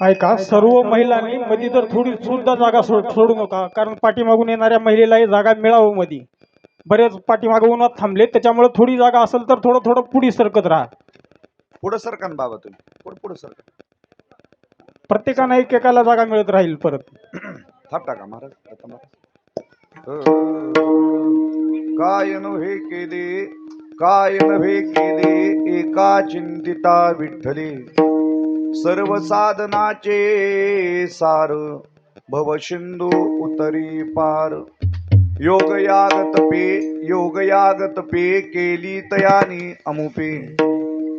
ऐका, सर्व महिलांनी मध्ये तर थोडी सुद्धा जागा सोडू नका, कारण पाठीमागून येणाऱ्या महिलेलाही जागा मिळावं मध्ये. बरेच पाठीमागे उन्हात थांबले, त्याच्यामुळे थोडी जागा असेल तर थोडं थोडं पुढे सरकत राहा. पुढं सरका ना बाबा, तुम्ही पुढं सरका. प्रत्येकानं एकेकाला जागा मिळत राहील परत. थाप टाका महाराज. आता महाराज काय नव्हे केले, काय नव्हे केले, एका चिंतिता विठ्ठले. सर्व साधनाचे सार, भव सिंधू उतरी पार. योग याग तपे केली तयानी अमुपे.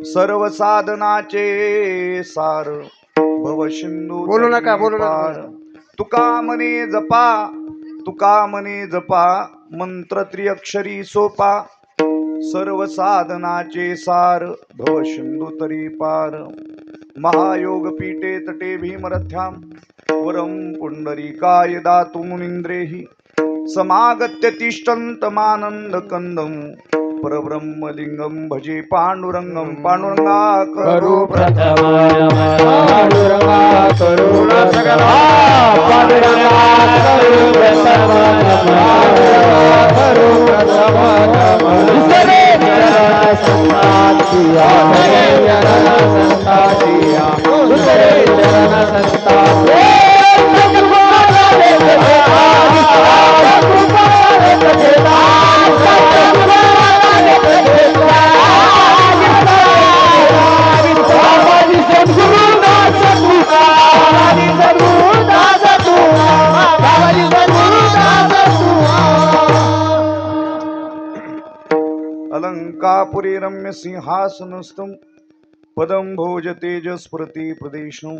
सर्व साधनाचे सार, भव सिंधू बोलू नका पार. तुका मने जपा मंत्र त्रिअक्षरी सोपा. सर्व साधनाचे सार, भव सिंधू तरी पार. महायोग पीठे तटे भीमरथ्याम. वरम पुंडरीकाय दातु मुनींद्रेहि. समागत्य तिष्ठन्तमानंद कंदम. परब्रह्मलिंगम भजे पांडुरंगम. पांडुरंगा करो प्रथमाय पांडुरंगा करो सगला. पांडुरंगा करो प्रथमाय करो दुसरे चरण संतातिया. दुसरे चरण संतातिया. अलंकापुरी रम्य सिंहासनस्थं. पदं भोज तेजस्फुरति प्रदेशं.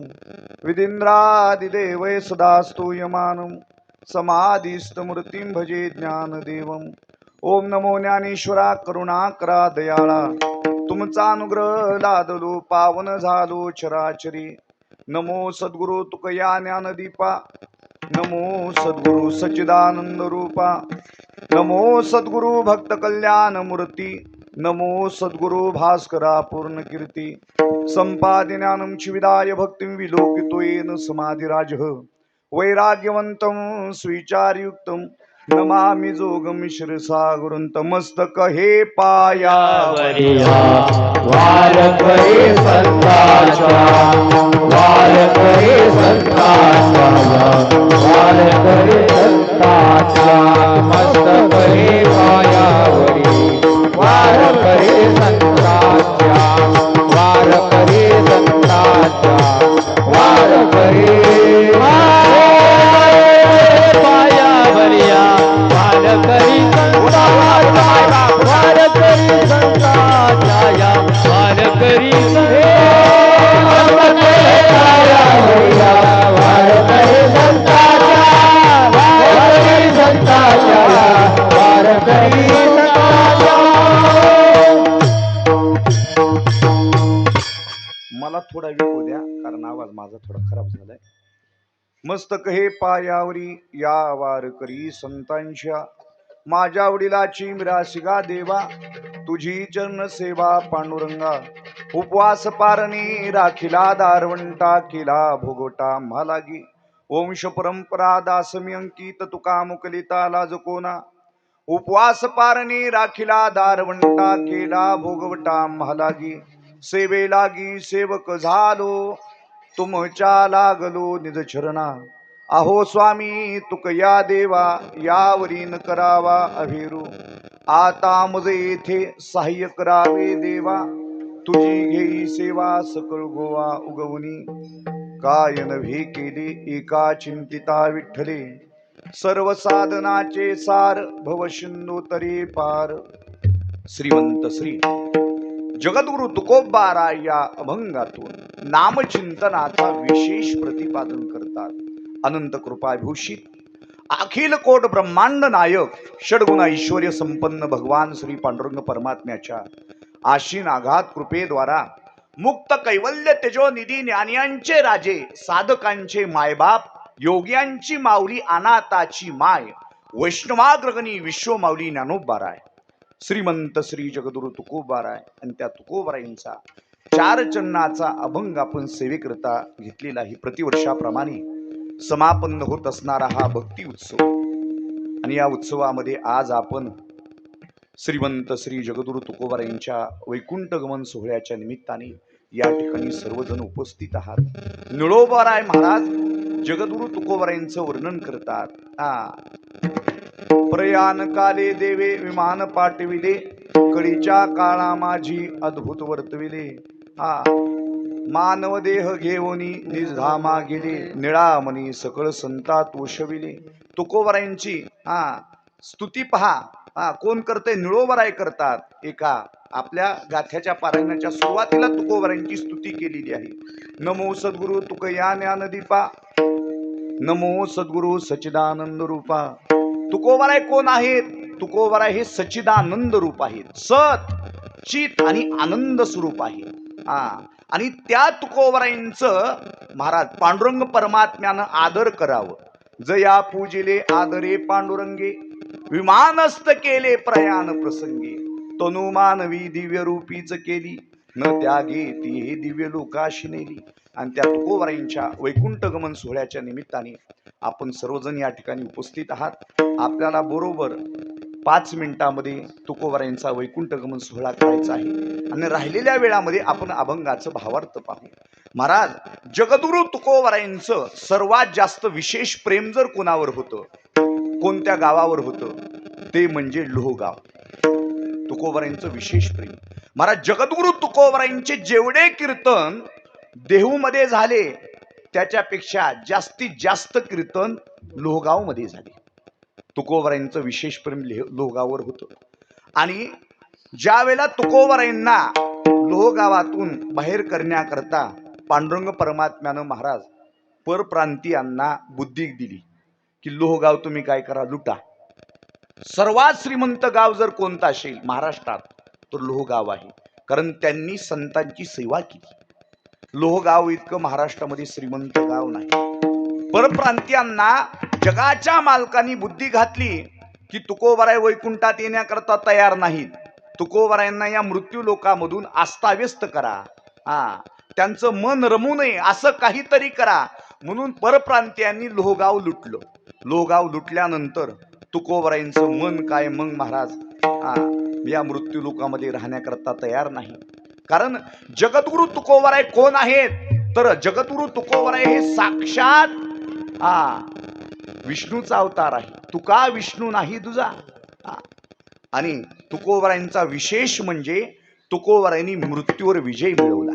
विदिन्द्रादिदेवै सदा स्तूयमानं. समाधिस्थमूर्तिं भजे ज्ञानदेवं. ओम नमो ज्ञानेश्वरा करुणाकरा दयाळा. तुमचा अनुग्रह लादलो पावन झालो चराचरी. नमो सद्गुरु तुकया ज्ञानदीपा. नमो सद्गुरु सच्चिदानंद रूपा. नमो सद्गुरु भक्त कल्याण मूर्ती. नमो सद्गुरु भास्करा पूर्ण कीर्ती. संपादिनानं शिविदाय भक्तिं विलोकितो येन समाधिराजः. वैराग्यवंतं स्विचारयुक्तं. नमामि जोगं शिरसा गुरुंतमस्तक हे पायावरिया. वार करे संताचा. वार करे संताचा. वार करे संताचा. मस्तक हे पायावरी. वार करे संताचा. वार करे संताचा. वार करे पायावरिया. वार करी संताचा. वार करी संताचा. वार करी मला थोडा विकू द्या, कारण आवाज माझा थोडा खराब झालाय. मस्तक हे पायावरी या वार करी संतांच्या. माझ्या वडिलाची मिरासिगा देवा. तुझी चरण सेवा पांडुरंगा. उपवास पारणी राखिला दारवंटा. केला भोगोटा म्हालागी. वंश परंपरा दासमी अंकित. तुका मुकलिता लाजकोना. उपवास पारणी राखिला दारवंटा. केला भोगवटा म्हालागी. सेवे लागी सेवक झालो. तुमच्या लागलो निज चरणा. अहो स्वामी तुकया देवा. यावरी न करावा अभिरू. आता मज येथे सहाय्य करावे देवा. तुझी घेई सेवा सकळ गोवा उगवनी. काय नव्हे केले एका चिंतिता विठ्ठले. सर्व साधनाचे सार, भव सिंधू तरी पार. श्रीमंत श्री जगद्गुरु तुकोबाराय या अभंगातून नामचिंतनाचा विशेष प्रतिपादन करतात. अनंत कृपाभूषित अखिल कोट ब्रह्मांड नायक षडगुण ऐश्वर्य संपन्न भगवान श्री पांडुरंग परमात्म्याच्या आशीन आघात कृपेद्वारा मुक्त कैवल्य तेजोनिधी ज्ञानियांचे राजे, साधकांचे मायबाप, योग्यांची माऊली, अनाथाची माय, वैष्णवाग्रगणी विश्वमाऊली ज्ञानोबाराय. श्रीमंत श्री जगद्गुरु तुकोबाराय आणि त्या तुकोबारायांचा चार चन्नाचा अभंग आपण सेवेकरता घेतलेला आहे. प्रतिवर्षाप्रमाणे समापन्न होत असणारा हा भक्ती उत्सव आणि या उत्सवामध्ये आज आपण श्रीमंत श्री जगद्गुरु तुकोबारायांच्या वैकुंठ गमन सोहळ्याच्या निमित्ताने या ठिकाणी सर्वजण उपस्थित आहात. निळोबाराय महाराज जगद्गुरु तुकोबारायांचं वर्णन करतात. प्रयाण काले देवे विमान पाठविले, कळीच्या काळा माझी अद्भुत वर्तविले. मानव देह घेऊनी निजधामा गेले, निळामणी सकळ संता तोषविले. तुकोबारायांची स्तुती पहा. कोण करते? निळोबाराय करतात. एका आपल्या गाथ्याच्या पारायणाच्या सुरुवातीला तुकोबारायांची स्तुती केलेली आहे. नमो सद्गुरु तुकया ज्ञानदीपा, नमो सद्गुरु सच्चिदानंद रूपा. तुकोबाराय कोण आहेत? तुकोबाराय हे सच्चिदानंद रूप आहेत. सत, चित आणि आनंद स्वरूप आहे. आणि त्या तुकोबारायांचं महाराज पांडुरंग परमात्म्यानं आदर करावं. जया पूजिले आदरे पांडुरंगे, विमानस्थ केले प्रयाण प्रसंगी. तनु मानवी दिव्य रूपीच केली, न त्यागे ती हे दिव्य लोकाशी नेली. आणि त्या तुकोबारायांच्या वैकुंठ गमन सोहळ्याच्या निमित्ताने आपण सर्वजण या ठिकाणी उपस्थित आहात. आपल्याला बरोबर 5 मिनिटांमध्ये तुकोबारायांचा वैकुंठ गमन सोहळा करायचा आहे आणि राहिलेल्या वेळामध्ये आपण अभंगाचं भावार्थ पाहू. महाराज जगद्गुरु तुकोबारायांचं सर्वात जास्त विशेष प्रेम जर कोणावर होतं, कोणत्या गावावर होतं, ते म्हणजे लोहगाव. तुकोबारायांचं विशेष प्रेम. महाराज जगद्गुरु तुकोबारायांचे जेवढे कीर्तन देहूमध्ये झाले त्याच्यापेक्षा जास्तीत जास्त कीर्तन लोहगाव मध्ये झाले. तुकोबारायांचं विशेष प्रेम लोहगाववर होतं. आणि ज्या वेळेला तुकोबारायांना लोहगावातून बाहेर करण्याकरता पांडुरंग परमात्म्यानं महाराज परप्रांतीयांना बुद्धी दिली की लोहगाव तुम्ही काय करा, लुटा. सर्वात श्रीमंत गाव जर कोणतं असेल महाराष्ट्रात तर लोहगाव आहे. कारण त्यांनी संतांची सेवा केली. लोहगाव इतकं महाराष्ट्रामध्ये श्रीमंत गाव नाही. परप्रांतीयांना जगाच्या मालकांनी बुद्धी घातली की तुकोबाराय वैकुंठात येण्याकरता तयार नाहीत. तुकोबारायांना या मृत्यू लोकामधून अस्ताव्यस्त करा, त्यांचं मन रमू नये असं काहीतरी करा. म्हणून परप्रांतीयांनी लोहगाव लुटलं. लोहगाव लुटल्यानंतर तुकोबारायांचं मन काय मग महाराज या मृत्यू लोकामध्ये राहण्याकरता तयार नाही. कारण जगद्गुरु तुकोबाराय कोण आहेत? तर जगद्गुरु तुकोबाराय हे साक्षात विष्णूचा अवतार आहे. तुका विष्णू नाही तुझा. आणि तुकोबारायांचा विशेष म्हणजे तुकोबारायांनी मृत्यूवर विजय मिळवला.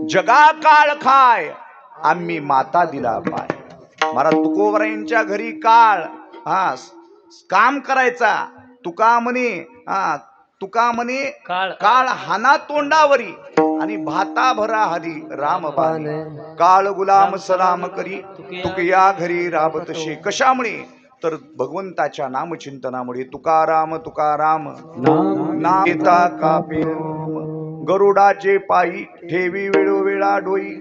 जगा काळ खाय आम्ही माता दिला पाय. महाराज तुकोबारायांच्या घरी काळ काम करायचा. तुका म्हणे काळ हाना तोंडावरी आणि भाता भरा हरी राम बाणे. काळ गुलाम सलाम करी तुकया घरी राबतशे. कशामुळे? तर भगवंताच्या नामचिंतनामुळे. तुकाराम तुकाराम नाम घेता कापे, गरुडाचे पायी ठेवी वेळोवेळा डोई.